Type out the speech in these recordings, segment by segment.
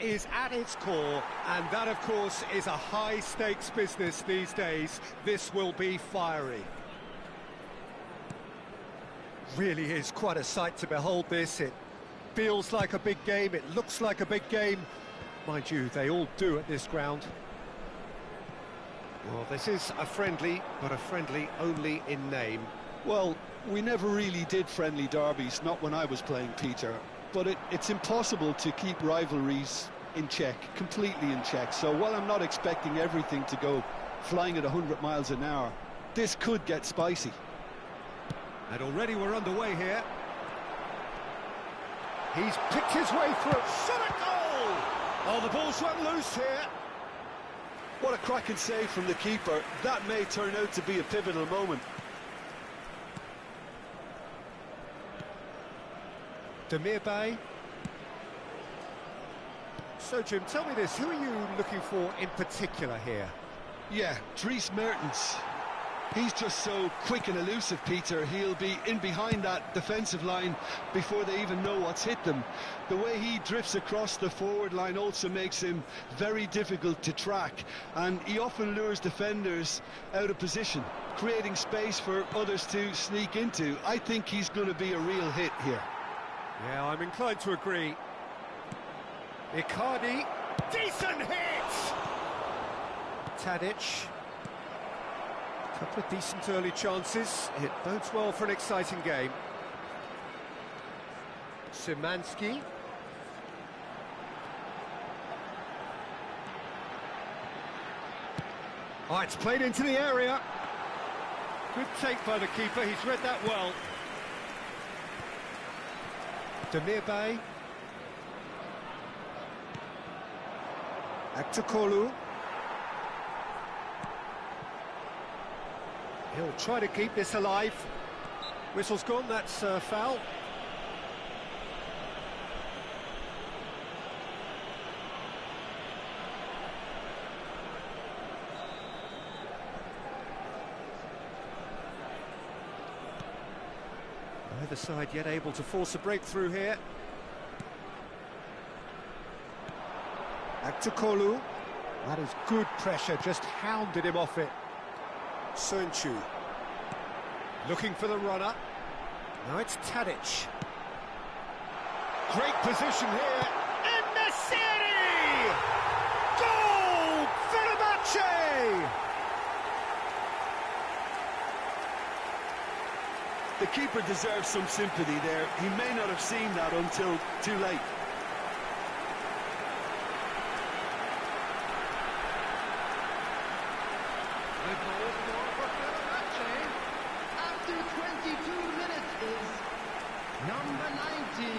is at its core, and that, of course, is a high-stakes business these days. This will be fiery. Really is quite a sight to behold this. It feels like a big game, it looks like a big game. Mind you, they all do at this ground. Well, this is a friendly, but a friendly only in name. Well, we never really did friendly derbies, not when I was playing, Peter. But it's impossible to keep rivalries in check, completely in check. So while I'm not expecting everything to go flying at 100 miles an hour, this could get spicy. And already we're underway here. He's picked his way through. Shot at goal! Oh, the ball's run loose here. What a cracking save from the keeper. That may turn out to be a pivotal moment. Demirbay. So, Jim, tell me this, who are you looking for in particular here? Yeah, Dries Mertens. He's just so quick and elusive, Peter. He'll be in behind that defensive line before they even know what's hit them. The way he drifts across the forward line also makes him very difficult to track, and he often lures defenders out of position, creating space for others to sneak into. I think he's going to be a real hit here. Yeah, I'm inclined to agree. Icardi, decent hit! Tadic. Couple of decent early chances. It bodes well for an exciting game. Szymanski. Oh, it's played into the area. Good take by the keeper, he's read that well. Demirbay. Aktokolu. He'll try to keep this alive. Whistle's gone, that's foul. Neither side yet able to force a breakthrough here. Aktokolu. That is good pressure, just hounded him off it. Sönchu. Looking for the runner. Now it's Tadic. Great position here. In the city! Goal! Fenerbahçe! The keeper deserves some sympathy there. He may not have seen that until too late. After 22 minutes is number 19.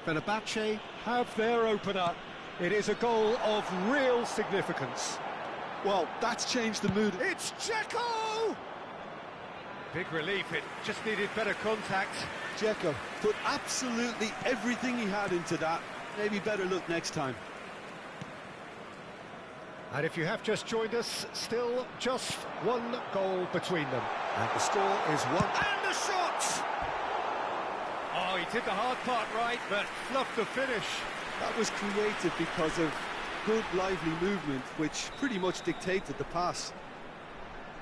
Fenerbahçe have their opener. It is a goal of real significance. Well, that's changed the mood. It's Dzeko! Big relief, it just needed better contact. Dzeko put absolutely everything he had into that. Maybe better luck next time. And if you have just joined us, still just one goal between them. And the score is 1. And the shot! Oh, he did the hard part right, but fluffed the finish. That was created because of good, lively movement, which pretty much dictated the pass.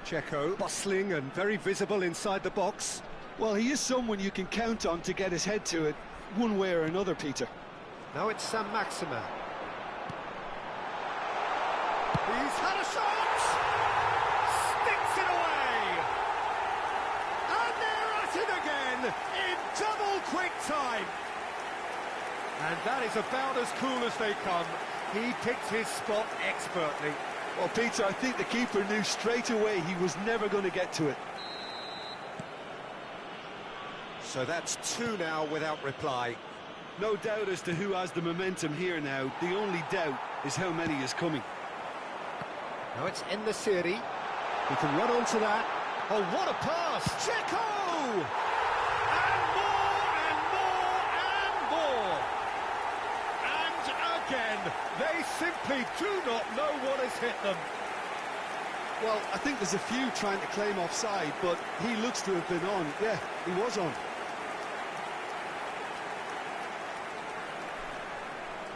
Dzeko, bustling and very visible inside the box. Well, he is someone you can count on to get his head to it, one way or another, Peter. Now it's Sam Maximin. He's had a shot! Sticks it away! And they're at it again, in double quick time! And that is about as cool as they come. He picked his spot expertly. Well, Peter, I think the keeper knew straight away he was never going to get to it. So that's 2 now without reply. No doubt as to who has the momentum here now. The only doubt is how many is coming. Now it's in the city. He can run onto that. Oh, what a pass! Dzeko! simply do not know what has hit them. Well, I think there's a few trying to claim offside, but he looks to have been on. Yeah, he was on.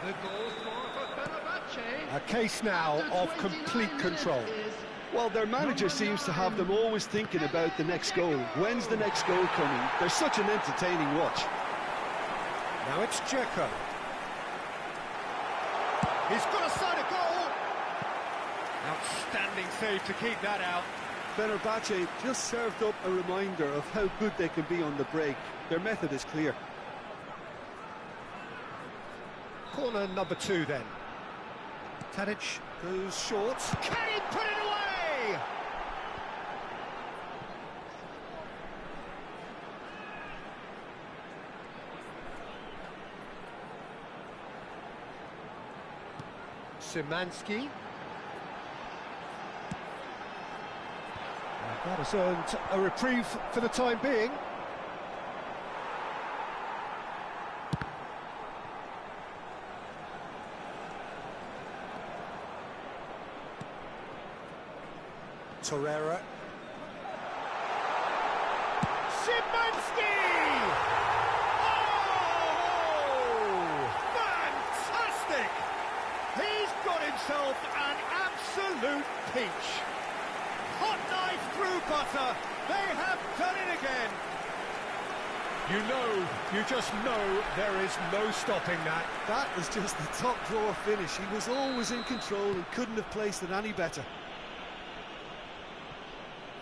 The goal scorer for Fenerbahçe. A case now of complete control. Well, their manager seems to have them always thinking about the next goal. When's the next goal coming? They're such an entertaining watch. Now it's Dzeko. He's got a side of goal. Outstanding save to keep that out. Fenerbahçe just served up a reminder of how good they can be on the break. Their method is clear. Corner number 2 then. Tadic goes short. Can he put it away? Szymanski. That has earned a reprieve for the time being. Torreira. Szymanski! Oh! Fantastic! He's got himself an absolute peach. Hot knife through butter. They have done it again. You just know there is no stopping that. That was just the top drawer finish. He was always in control and couldn't have placed it any better.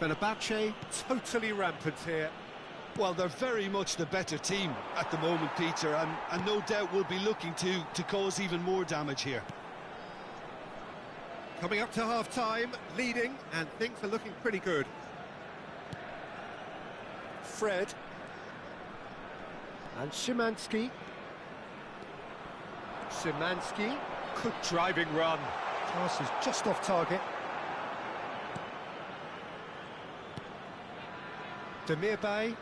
Fenerbahçe totally rampant here. Well, they're very much the better team at the moment, Peter, and no doubt will be looking to cause even more damage here. Coming up to half-time, leading, and things are looking pretty good. Fred. And Szymanski. Szymanski. Good driving run. Pass is just off target. Demirbay.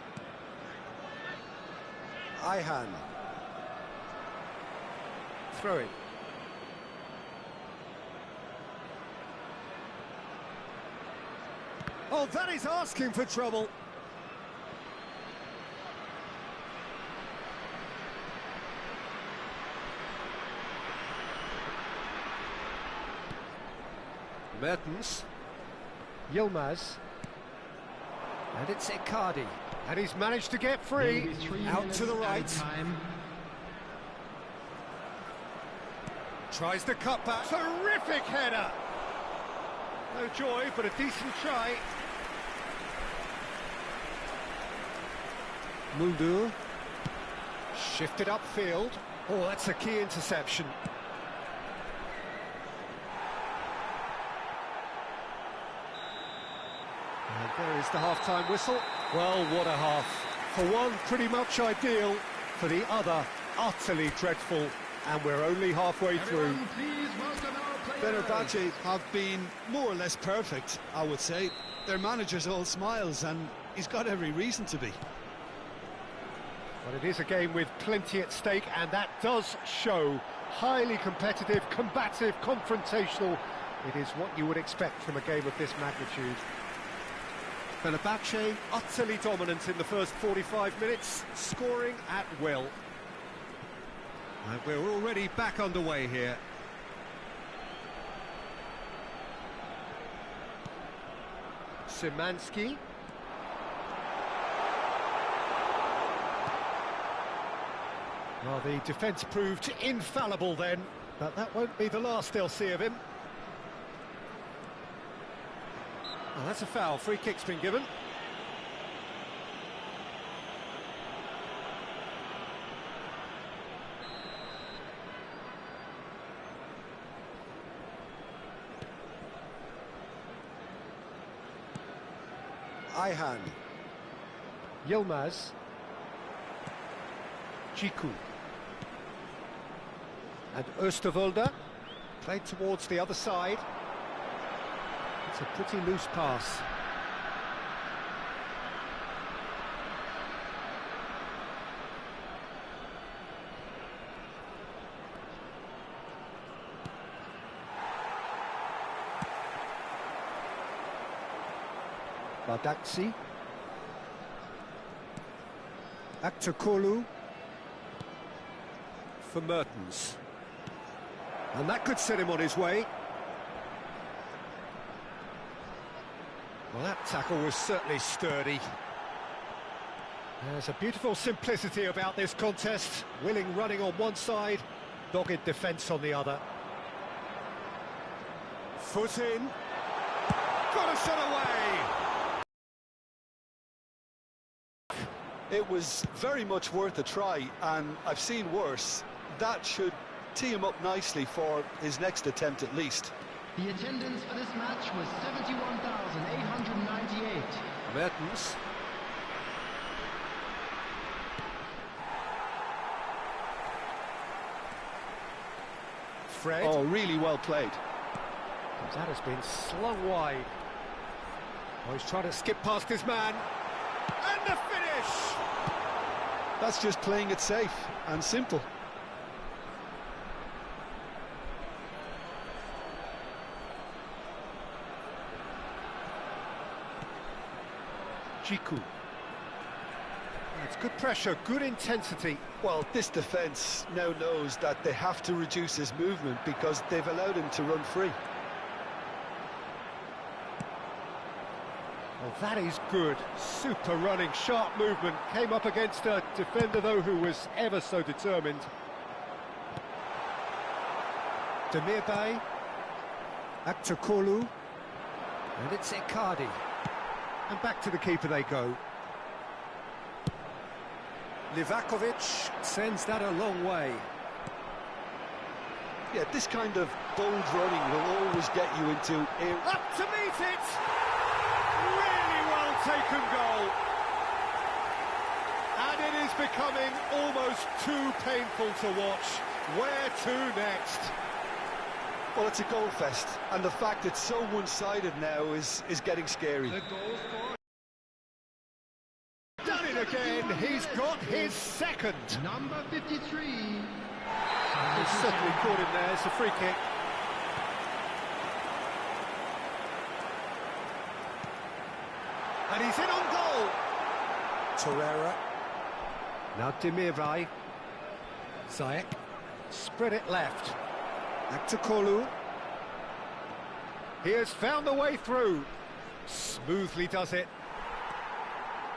Ayhan. Throwing. Oh, that is asking for trouble. Mertens. Yilmaz. And it's Icardi. And he's managed to get free. Out to the right. Tries the cutback. Terrific header. No joy, but a decent try. Mulder. Shifted upfield. Oh, that's a key interception. And there is the half-time whistle. Well, what a half. For one, pretty much ideal. For the other, utterly dreadful. And we're only halfway through. Fenerbahçe have been more or less perfect, I would say. Their manager's all smiles, and he's got every reason to be. But it is a game with plenty at stake, and that does show. Highly competitive, combative, confrontational. It is what you would expect from a game of this magnitude. Fenerbahçe utterly dominant in the first 45 minutes, scoring at will. And we're already back underway here. Szymanski. Well, the defence proved infallible then, but that won't be the last they'll see of him. Oh, that's a foul. Free kick's been given. Ayhan. Yilmaz. Dzeko. And Oosterwolde. Played towards the other side. It's a pretty loose pass. Bardaxi. Aktakolu. For Mertens. And that could set him on his way. Well, that tackle was certainly sturdy. There's a beautiful simplicity about this contest. Willing running on one side, dogged defence on the other. Foot in. Got a shot away! It was very much worth a try, and I've seen worse. That should tee him up nicely for his next attempt at least. The attendance for this match was 71,898. Mertens. Fred. Oh, really well played. That has been slung wide. Oh, he's trying to skip past his man. And the finish! That's just playing it safe and simple. Jiku. It's good pressure, good intensity. Well, this defence now knows that they have to reduce his movement because they've allowed him to run free. Well, that is good. Super running, sharp movement. Came up against a defender, though, who was ever so determined. Demirbay. Aktakolu. And it's Icardi. And back to the keeper they go. Livakovic sends that a long way. Yeah, this kind of bold running will always get you into air. Up to meet it! Really well taken goal. And it is becoming almost too painful to watch. Where to next? Well, it's a goal fest, and the fact it's so one-sided now is getting scary. The goal for... Done it again, he's got his second. Number 53. He's certainly caught him there, it's a free kick. And he's in on goal. Torreira. Now Demirbay. Ziyech. Spread it left. Aktakolu. He has found the way through. Smoothly does it.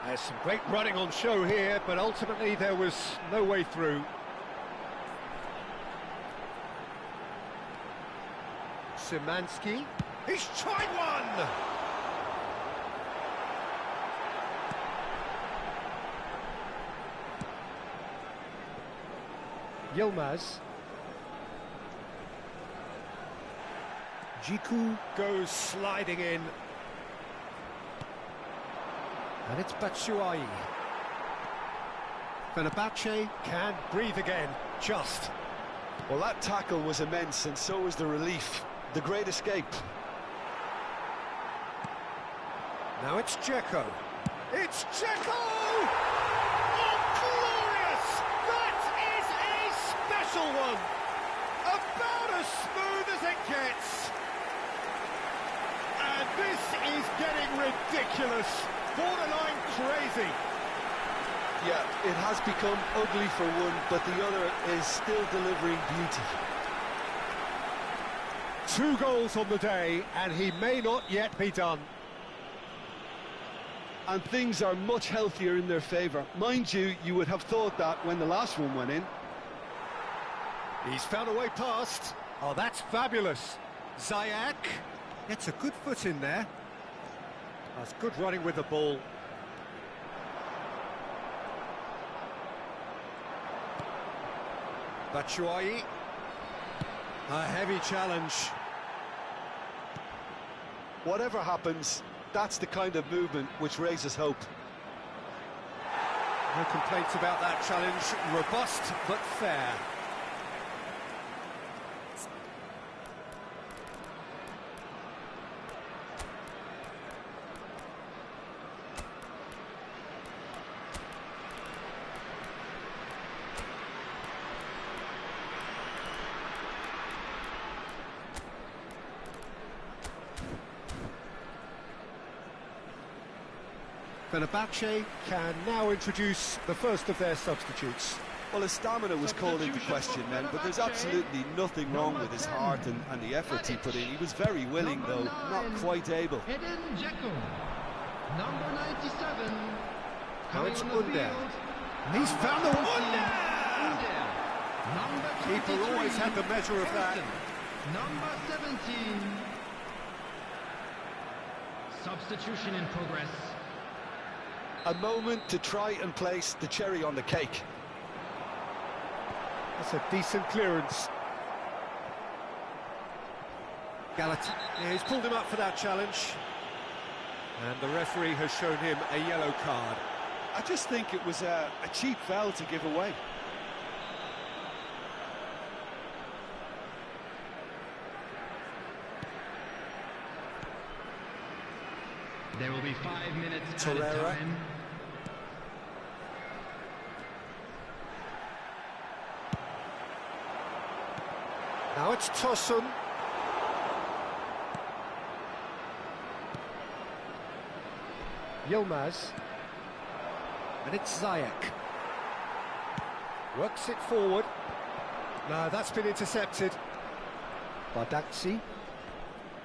There's some great running on show here, but ultimately there was no way through. Szymanski. He's tried one! Yilmaz. Jiku goes sliding in. And it's Batshuayi. Fenerbahçe can breathe again, just. Well, that tackle was immense, and so was the relief. The great escape. Now it's Dzeko. It's Dzeko! Oh, glorious! That is a special one! About as smooth as it gets. And this is getting ridiculous. Borderline crazy. Yeah, it has become ugly for one, but the other is still delivering beauty. 2 goals on the day, and he may not yet be done. And things are much healthier in their favour. Mind you, you would have thought that when the last one went in. He's found a way past. Oh, that's fabulous. Ziyech gets a good foot in there. That's good running with the ball. Batshuayi. A heavy challenge. Whatever happens, that's the kind of movement which raises hope. No complaints about that challenge. Robust but fair. Fenerbahçe can now introduce the first of their substitutes. Well, his stamina was called into question then, but there's absolutely nothing wrong with his heart and the effort he put in. He was very willing, though not quite able. Number 97. Now it's Under. He's found the Under! Keeper always had the measure of that. Number 17. Substitution in progress. A moment to try and place the cherry on the cake. That's a decent clearance. Galatasaray, yeah, he's pulled him up for that challenge. And the referee has shown him a yellow card. I just think it was a cheap foul to give away. There will be 5 minutes Torreira. added time. Now it's Tosun. Yilmaz. And it's Ziyech. Works it forward. No, that's been intercepted. Badaxi.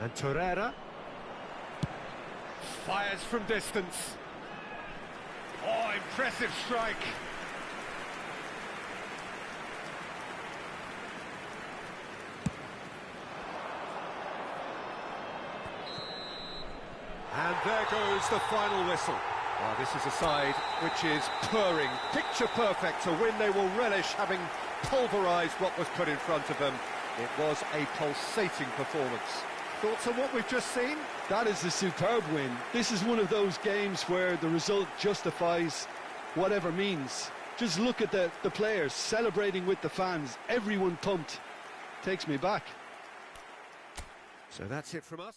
And Torreira. Fires from distance. Oh, impressive strike. And there goes the final whistle. Well, this is a side which is purring, picture perfect, a win they will relish, having pulverised what was put in front of them. It was a pulsating performance. Thoughts on what we've just seen? That is a superb win. This is one of those games where the result justifies whatever means. Just look at the players celebrating with the fans. Everyone pumped. Takes me back. So that's it from us.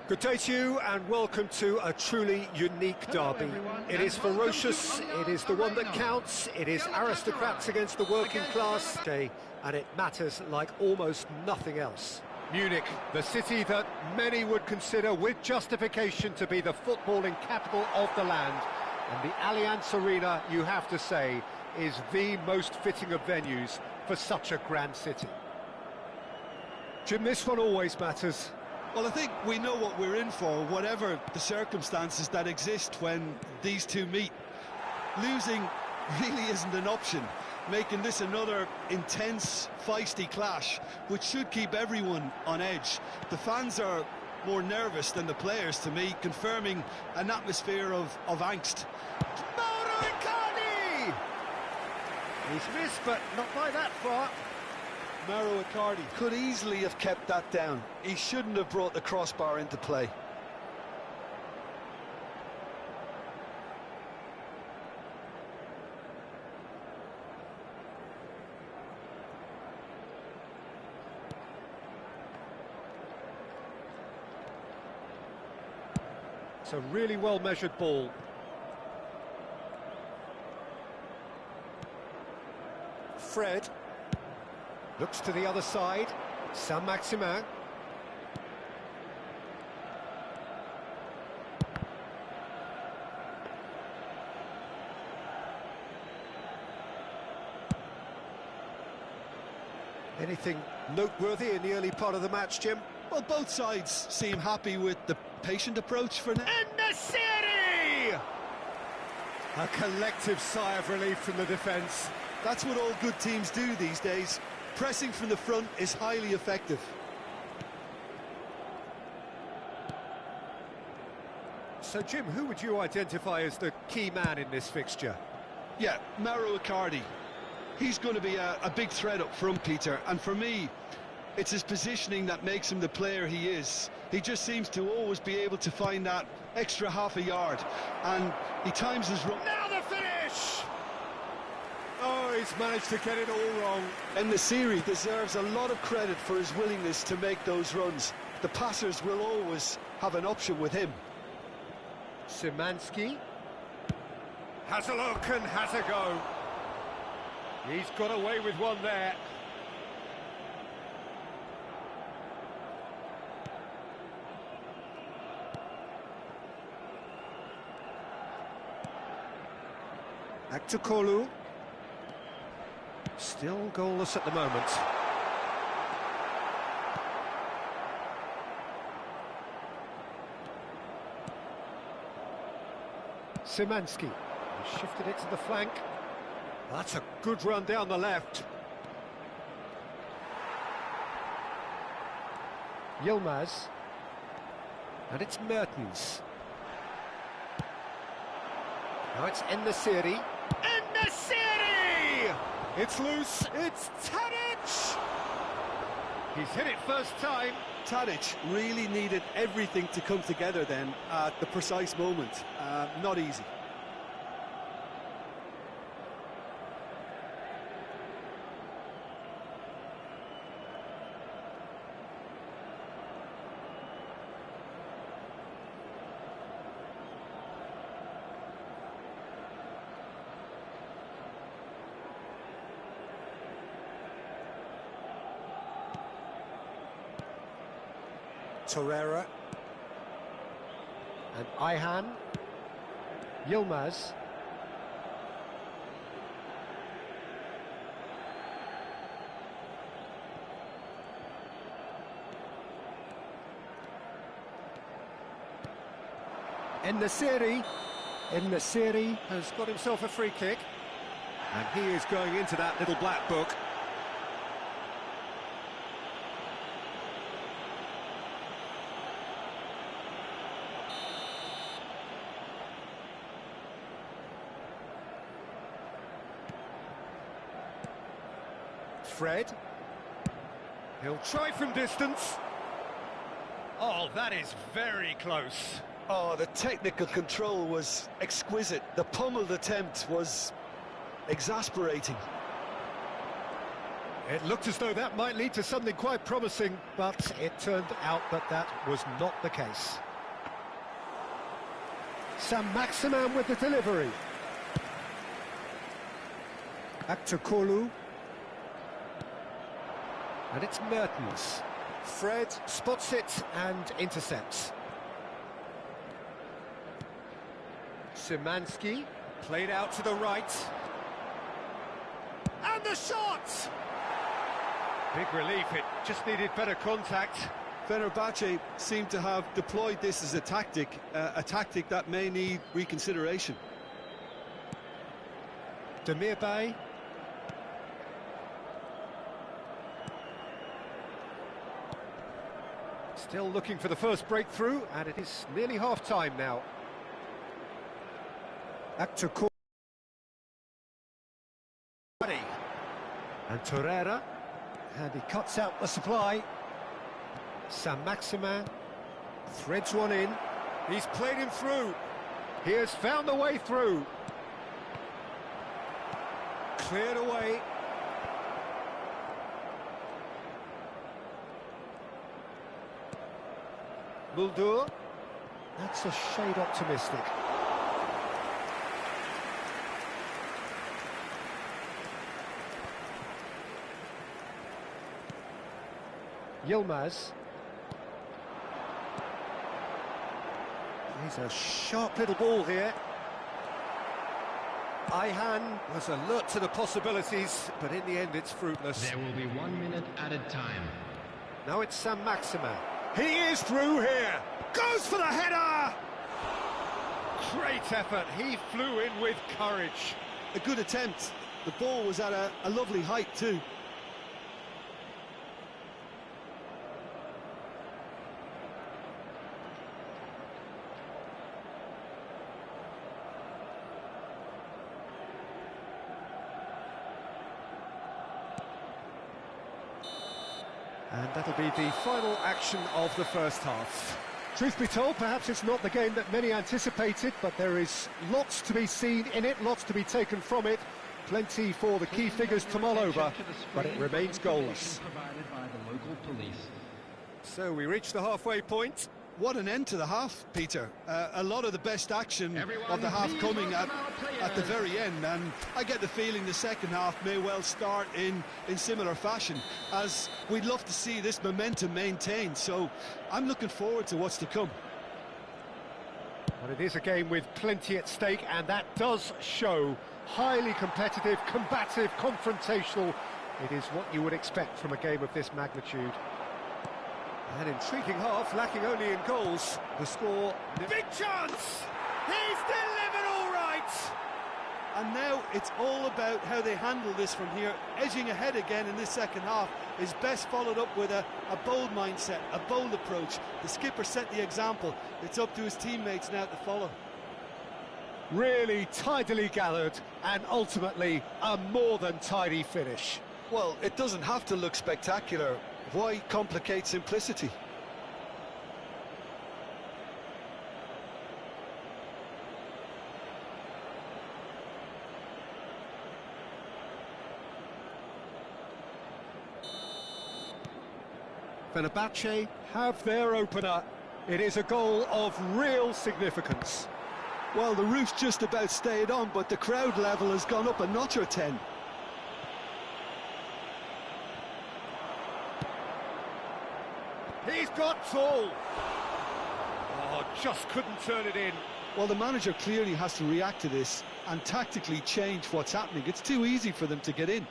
Good day to you and welcome to a truly unique derby. It is ferocious, it is the one that counts, it is aristocrats against the working class, and it matters like almost nothing else. Munich, the city that many would consider with justification to be the footballing capital of the land. And the Allianz Arena, you have to say, is the most fitting of venues for such a grand city. Jim, this one always matters. Well, I think we know what we're in for, whatever the circumstances that exist when these two meet. Losing really isn't an option, making this another intense, feisty clash, which should keep everyone on edge. The fans are more nervous than the players, to me, confirming an atmosphere of angst. Mauro Icardi! He's missed, but not by that far. Mauro Icardi could easily have kept that down. He shouldn't have brought the crossbar into play. It's a really well-measured ball. Fred. Looks to the other side. Saint-Maximin. Anything noteworthy in the early part of the match, Jim? Well, both sides seem happy with the patient approach for now. In the city! A collective sigh of relief from the defence. That's what all good teams do these days. Pressing from the front is highly effective. So, Jim, who would you identify as the key man in this fixture? Yeah, Mauro Icardi. He's going to be a big threat up front, Peter, and for me, it's his positioning that makes him the player he is. He just seems to always be able to find that extra half a yard, and he times his run. Now the finish! Oh, he's managed to get it all wrong. And the series deserves a lot of credit for his willingness to make those runs. The passers will always have an option with him. Szymanski has a look and has a go. He's got away with one there. Aktukolu. Still goalless at the moment. Szymanski. He shifted it to the flank. That's a good run down the left. Yilmaz. And it's Mertens. Now it's En-Nesyri. En-Nesyri! It's loose. It's Tadic! He's hit it first time. Tadic really needed everything to come together then at the precise moment. Not easy. Torreira. And Ayhan. Yilmaz. En-Nesyri. En-Nesyri has got himself a free kick. And he is going into that little black book. Fred. He'll try from distance. Oh, that is very close. Oh, the technical control was exquisite. The pummeled attempt was exasperating. It looked as though that might lead to something quite promising, but it turned out that that was not the case. Saint-Maximin with the delivery. Aktukolu. And it's Mertens. Fred spots it and intercepts. Szymanski, played out to the right. And the shot! Big relief, it just needed better contact. Fenerbahçe seem to have deployed this as a tactic that may need reconsideration. Demirbay. Still looking for the first breakthrough, and it is nearly half-time now. Aktukolu. And Torreira. And he cuts out the supply. Saint-Maximin threads one in. He's played him through. He has found the way through. Cleared away. Muldur. That's a shade optimistic. Yilmaz. He's a sharp little ball here. Ayhan was alert to the possibilities, but in the end it's fruitless. There will be 1 minute added time. Now it's Sam Maximin. He is through here. Goes for the header! Great effort. He flew in with courage. A good attempt. The ball was at a lovely height too. And that'll be the final action of the first half. Truth be told, perhaps it's not the game that many anticipated, but there is lots to be seen in it, lots to be taken from it. Plenty for the key figures to mull over, but it remains goalless. Provided by the local police. So we reach the halfway point. What an end to the half, Peter. A lot of the best action of the half coming at the very end, and I get the feeling the second half may well start in similar fashion, as we'd love to see this momentum maintained, so I'm looking forward to what's to come. But it is a game with plenty at stake, and that does show. Highly competitive, combative, confrontational. It is what you would expect from a game of this magnitude. An intriguing half, lacking only in goals. The score... Big chance! He's delivered all right! And now it's all about how they handle this from here. Edging ahead again in this second half is best followed up with a bold mindset, a bold approach. The skipper set the example. It's up to his teammates now to follow. Really tidily gathered, and ultimately a more than tidy finish. Well, it doesn't have to look spectacular. Why complicate simplicity? Fenerbahçe have their opener. It is a goal of real significance. Well, the roof's just about stayed on, but the crowd level has gone up a notch or 10. He's got tall. Oh, just couldn't turn it in. Well, the manager clearly has to react to this and tactically change what's happening. It's too easy for them to get in.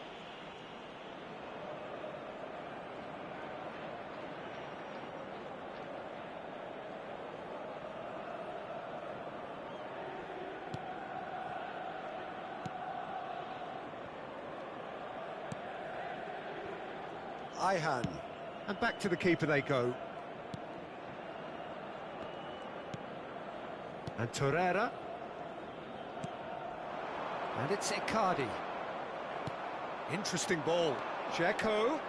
Ayhan. And back to the keeper they go. And Torreira. And it's Icardi. Interesting ball. Dzeko.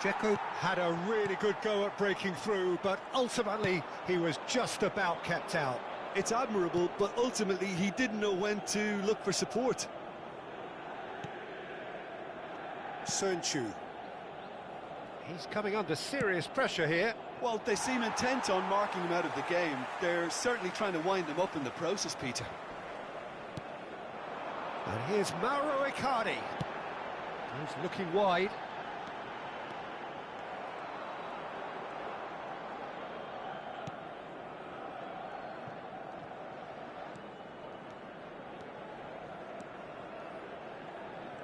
Dzeko had a really good go at breaking through, but ultimately he was just about kept out. It's admirable, but ultimately he didn't know when to look for support. Sönchu. He's coming under serious pressure here. Well, they seem intent on marking him out of the game. They're certainly trying to wind him up in the process, Peter. And here's Mauro Icardi. He's looking wide.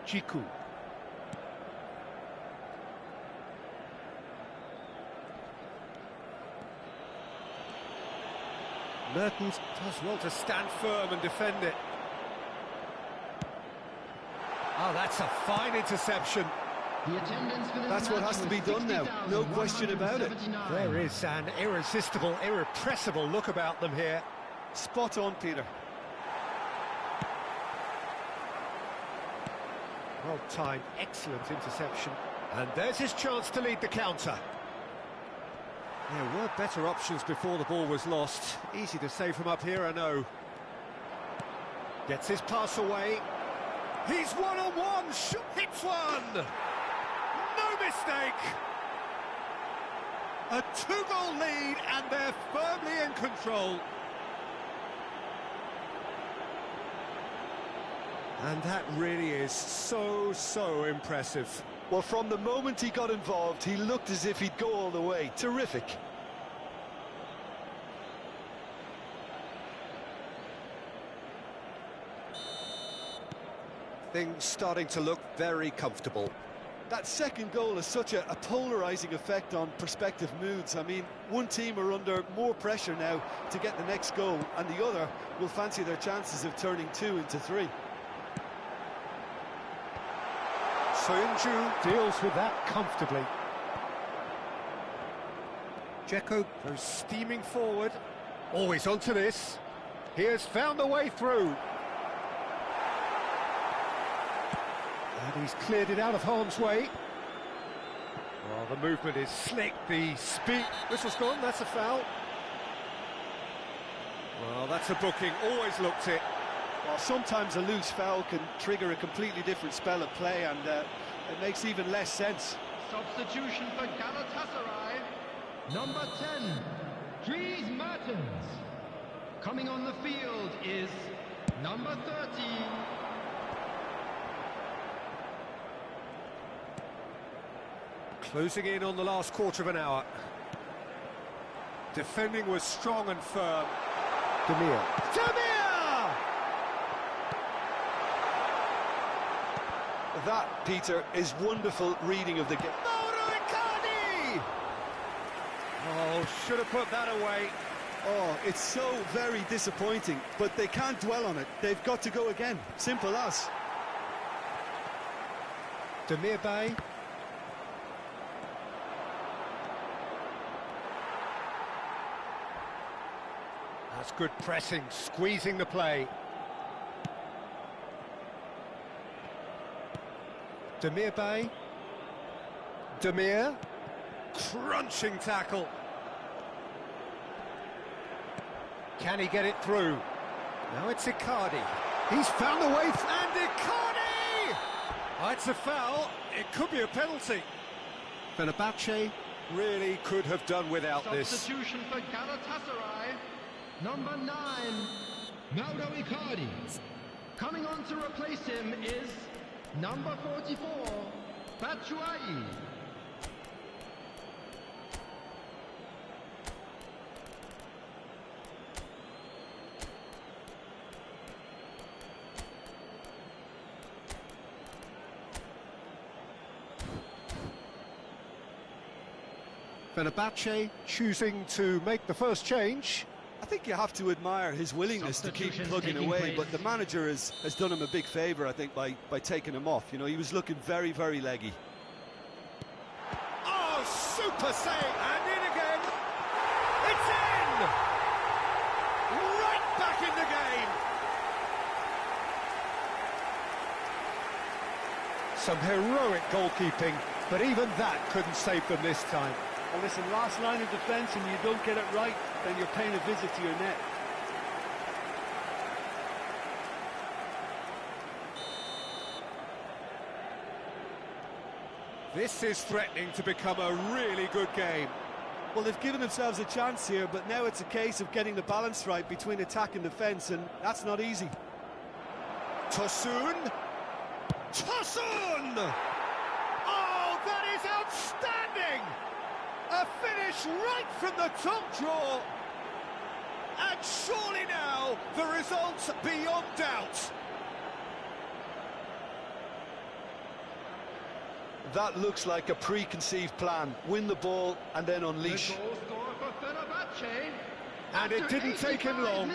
Chiku. Mertens does well to stand firm and defend it. Oh, that's a fine interception. The attendance for this That's what has to be done now, no question about it. There is an irresistible, irrepressible look about them here. Spot on, Peter. Well timed, excellent interception. And there's his chance to lead the counter. There were better options before the ball was lost. Easy to say from up here, I know. Gets his pass away. He's one-on-one, hits one! No mistake! A two-goal lead, and they're firmly in control. And that really is so impressive. Well, from the moment he got involved, he looked as if he'd go all the way. Terrific. Things starting to look very comfortable. That second goal has such a polarising effect on prospective moods. I mean, one team are under more pressure now to get the next goal, and the other will fancy their chances of turning 2 into 3. Soyuncu deals with that comfortably. Dzeko goes steaming forward. Always onto this. He has found a way through. And he's cleared it out of harm's way. Oh, the movement is slick, the speed. Whistle's gone, that's a foul. Well, that's a booking, always looked it. Well, sometimes a loose foul can trigger a completely different spell of play, and it makes even less sense. Substitution for Galatasaray. Number 10, Dries Mertens. Coming on the field is number 30. Closing in on the last quarter of an hour. Defending was strong and firm. Demir. That, Peter, is wonderful reading of the game. Oh, should have put that away. Oh, it's so very disappointing, but they can't dwell on it. They've got to go again. Simple as. Demir Bay. That's good pressing, squeezing the play. Demir Bay. Demir. Crunching tackle. Can he get it through? Now it's Icardi. He's found a way. And Icardi! Oh, it's a foul. It could be a penalty. Fenerbahçe really could have done without this. Substitution for Galatasaray. Number 9, Mauro Icardi. Coming on to replace him is number 44, Batshuayi. Fenerbahçe choosing to make the first change. I think you have to admire his willingness to keep plugging away, but the manager has done him a big favour, I think, by taking him off. You know, he was looking very, very leggy. Oh, super save! And in again! It's in! Right back in the game! Some heroic goalkeeping, but even that couldn't save them this time. Well, listen, last line of defence, and you don't get it right, then you're paying a visit to your net. This is threatening to become a really good game. Well, they've given themselves a chance here, but now it's a case of getting the balance right between attack and defence, and that's not easy. Tosun! Tosun! Oh, that is outstanding! A finish right from the top draw. And surely now, the result's beyond doubt. That looks like a preconceived plan. Win the ball and then unleash. The goal scorer for Fenerbahçe. And it didn't take him long.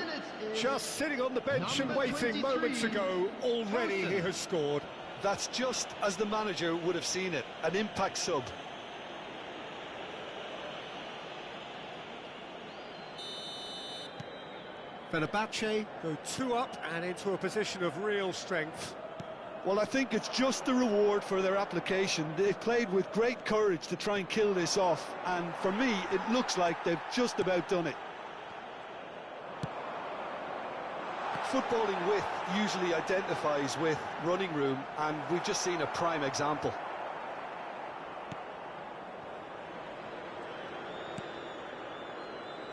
Just sitting on the bench and waiting moments ago, already he has scored. That's just as the manager would have seen it. An impact sub. Fenerbahçe go 2 up and into a position of real strength. Well, I think it's just the reward for their application. They've played with great courage to try and kill this off, and for me, it looks like they've just about done it. Footballing width usually identifies with running room, and we've just seen a prime example.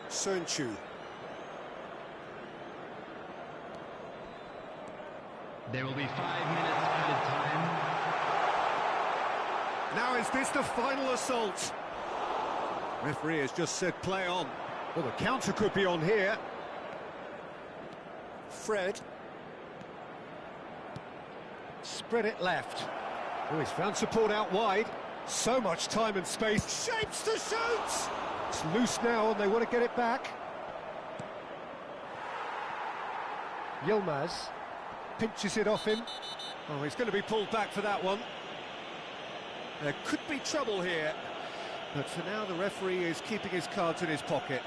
Soyuncu. There will be 5 minutes added time. Now is this the final assault? Referee has just said play on. Well, the counter could be on here. Fred. spread it left. Oh, he's found support out wide. So much time and space. Shapes to shoot! It's loose now and they want to get it back. Yilmaz pinches it off him. Oh, he's going to be pulled back for that one. There could be trouble here. But for now, the referee is keeping his cards in his pocket.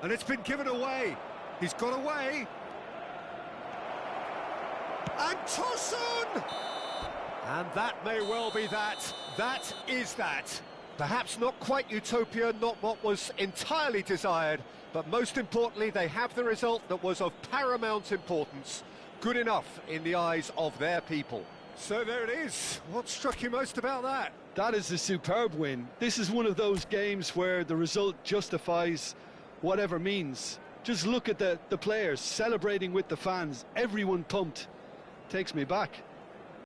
And it's been given away. He's got away. And Tosun! And that may well be that. That is that. Perhaps not quite utopia, not what was entirely desired, but most importantly, they have the result that was of paramount importance. Good enough in the eyes of their people. So there it is. What struck you most about that? That is a superb win. This is one of those games where the result justifies whatever means. Just look at the players celebrating with the fans. Everyone pumped. Takes me back.